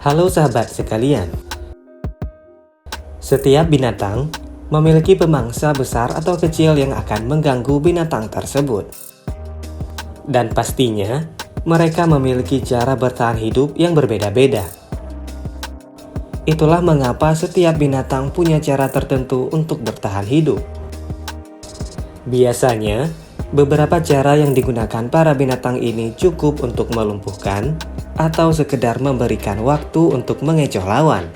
Halo sahabat sekalian, setiap binatang memiliki pemangsa besar atau kecil yang akan mengganggu binatang tersebut. Dan pastinya, mereka memiliki cara bertahan hidup yang berbeda-beda. Itulah mengapa setiap binatang punya cara tertentu untuk bertahan hidup. Biasanya, beberapa cara yang digunakan para binatang ini cukup untuk melumpuhkan atau sekedar memberikan waktu untuk mengecoh lawan.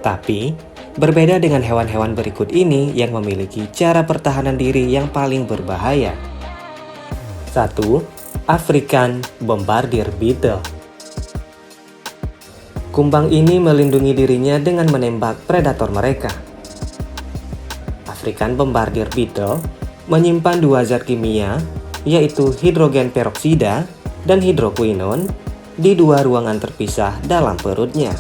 Tapi, berbeda dengan hewan-hewan berikut ini yang memiliki cara pertahanan diri yang paling berbahaya. 1. African Bombardier Beetle. Kumbang ini melindungi dirinya dengan menembak predator mereka. African Bombardier Beetle menyimpan dua zat kimia, yaitu hidrogen peroksida dan hidrokuinon, di dua ruangan terpisah dalam perutnya.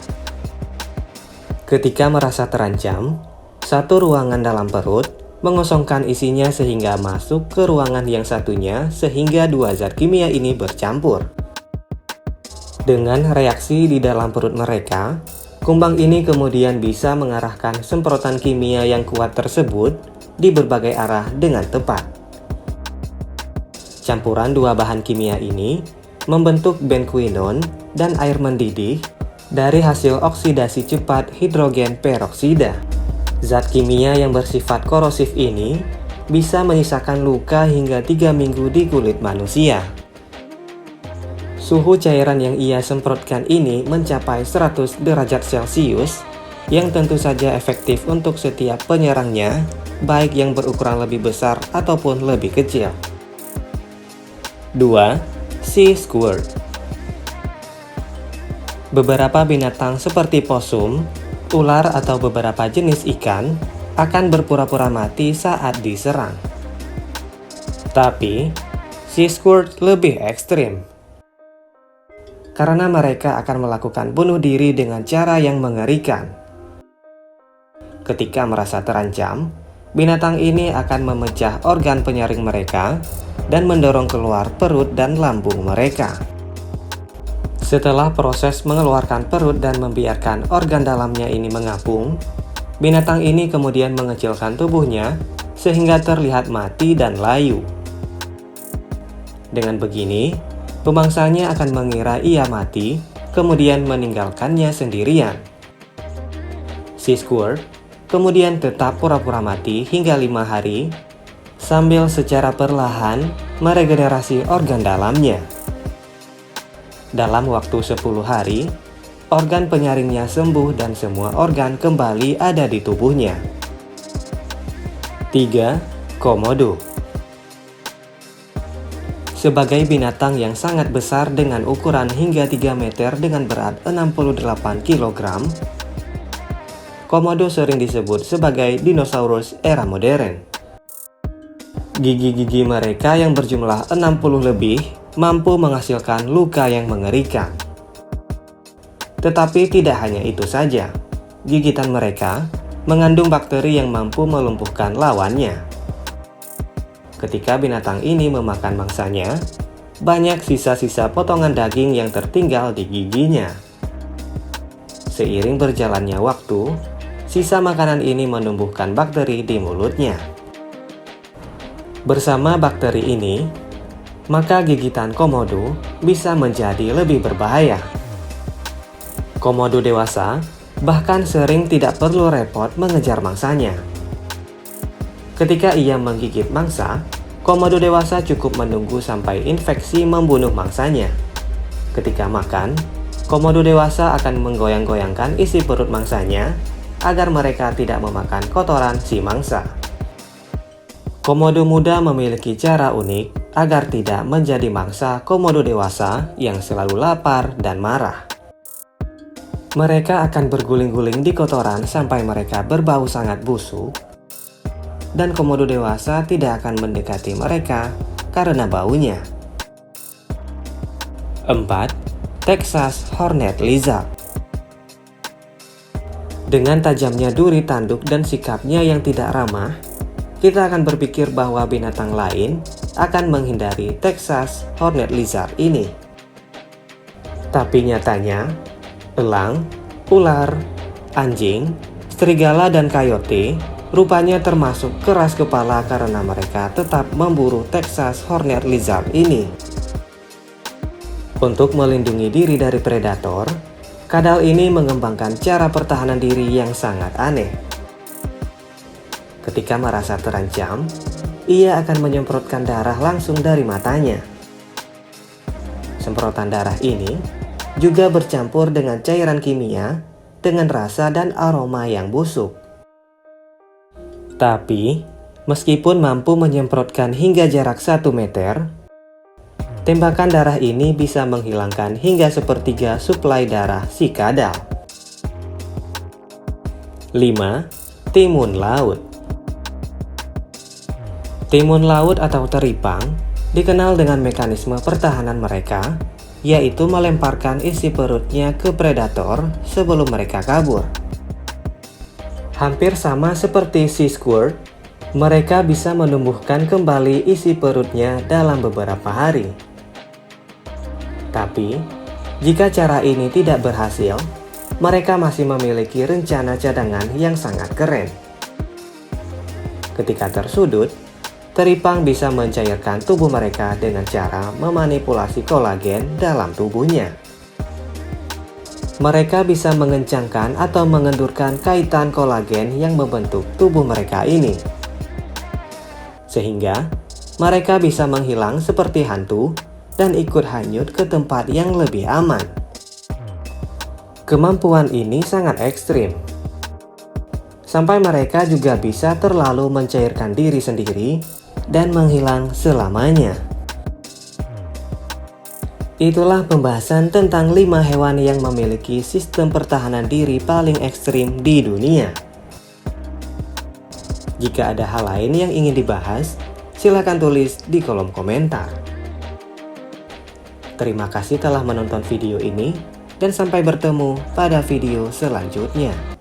Ketika merasa terancam, satu ruangan dalam perut mengosongkan isinya sehingga masuk ke ruangan yang satunya sehingga dua zat kimia ini bercampur. Dengan reaksi di dalam perut mereka, kumbang ini kemudian bisa mengarahkan semprotan kimia yang kuat tersebut di berbagai arah dengan tepat. Campuran dua bahan kimia ini membentuk benquinone dan air mendidih dari hasil oksidasi cepat hidrogen peroksida. Zat kimia yang bersifat korosif ini bisa menyisakan luka hingga 3 minggu di kulit manusia. Suhu cairan yang ia semprotkan ini mencapai 100 derajat Celcius, yang tentu saja efektif untuk setiap penyerangnya, baik yang berukuran lebih besar ataupun lebih kecil. 2. Sea Squirt. Beberapa binatang seperti possum, ular atau beberapa jenis ikan akan berpura-pura mati saat diserang. Tapi, Sea Squirt lebih ekstrim. Karena mereka akan melakukan bunuh diri dengan cara yang mengerikan. Ketika merasa terancam, binatang ini akan memecah organ penyaring mereka dan mendorong keluar perut dan lambung mereka. Setelah proses mengeluarkan perut dan membiarkan organ dalamnya ini mengapung, binatang ini kemudian mengecilkan tubuhnya sehingga terlihat mati dan layu. Dengan begini, pemangsanya akan mengira ia mati, kemudian meninggalkannya sendirian. Sea Squirt kemudian tetap pura-pura mati hingga 5 hari, sambil secara perlahan meregenerasi organ dalamnya. Dalam waktu 10 hari, organ penyaringnya sembuh dan semua organ kembali ada di tubuhnya. 3. Komodo. Sebagai binatang yang sangat besar dengan ukuran hingga 3 meter dengan berat 68 kg, Komodo sering disebut sebagai dinosaurus era modern. Gigi-gigi mereka yang berjumlah 60 lebih mampu menghasilkan luka yang mengerikan. Tetapi tidak hanya itu saja, gigitan mereka mengandung bakteri yang mampu melumpuhkan lawannya. Ketika binatang ini memakan mangsanya, banyak sisa-sisa potongan daging yang tertinggal di giginya. Seiring berjalannya waktu, sisa makanan ini menumbuhkan bakteri di mulutnya. Bersama bakteri ini, maka gigitan komodo bisa menjadi lebih berbahaya. Komodo dewasa bahkan sering tidak perlu repot mengejar mangsanya. Ketika ia menggigit mangsa, komodo dewasa cukup menunggu sampai infeksi membunuh mangsanya. Ketika makan, komodo dewasa akan menggoyang-goyangkan isi perut mangsanya agar mereka tidak memakan kotoran si mangsa. Komodo muda memiliki cara unik agar tidak menjadi mangsa komodo dewasa yang selalu lapar dan marah. Mereka akan berguling-guling di kotoran sampai mereka berbau sangat busuk, dan komodo dewasa tidak akan mendekati mereka karena baunya. 4. Texas Hornet Lizard. Dengan tajamnya duri tanduk dan sikapnya yang tidak ramah, kita akan berpikir bahwa binatang lain akan menghindari Texas Hornet Lizard ini. Tapi nyatanya, elang, ular, anjing, serigala, dan coyote rupanya termasuk keras kepala karena mereka tetap memburu Texas Hornet Lizard ini. Untuk melindungi diri dari predator, kadal ini mengembangkan cara pertahanan diri yang sangat aneh. Ketika merasa terancam, ia akan menyemprotkan darah langsung dari matanya. Semprotan darah ini juga bercampur dengan cairan kimia dengan rasa dan aroma yang busuk. Tapi, meskipun mampu menyemprotkan hingga jarak 1 meter, tembakan darah ini bisa menghilangkan hingga sepertiga suplai darah si kadal. 5. Timun laut. Timun laut atau teripang dikenal dengan mekanisme pertahanan mereka, yaitu melemparkan isi perutnya ke predator sebelum mereka kabur. Hampir sama seperti sea squirt, mereka bisa menumbuhkan kembali isi perutnya dalam beberapa hari. Tapi, jika cara ini tidak berhasil, mereka masih memiliki rencana cadangan yang sangat keren. Ketika tersudut, teripang bisa mencairkan tubuh mereka dengan cara memanipulasi kolagen dalam tubuhnya. Mereka bisa mengencangkan atau mengendurkan kaitan kolagen yang membentuk tubuh mereka ini. Sehingga, mereka bisa menghilang seperti hantu dan ikut hanyut ke tempat yang lebih aman. Kemampuan ini sangat ekstrim. Sampai mereka juga bisa terlalu mencairkan diri sendiri dan menghilang selamanya. Itulah pembahasan tentang 5 hewan yang memiliki sistem pertahanan diri paling ekstrim di dunia. Jika ada hal lain yang ingin dibahas, silakan tulis di kolom komentar. Terima kasih telah menonton video ini, dan sampai bertemu pada video selanjutnya.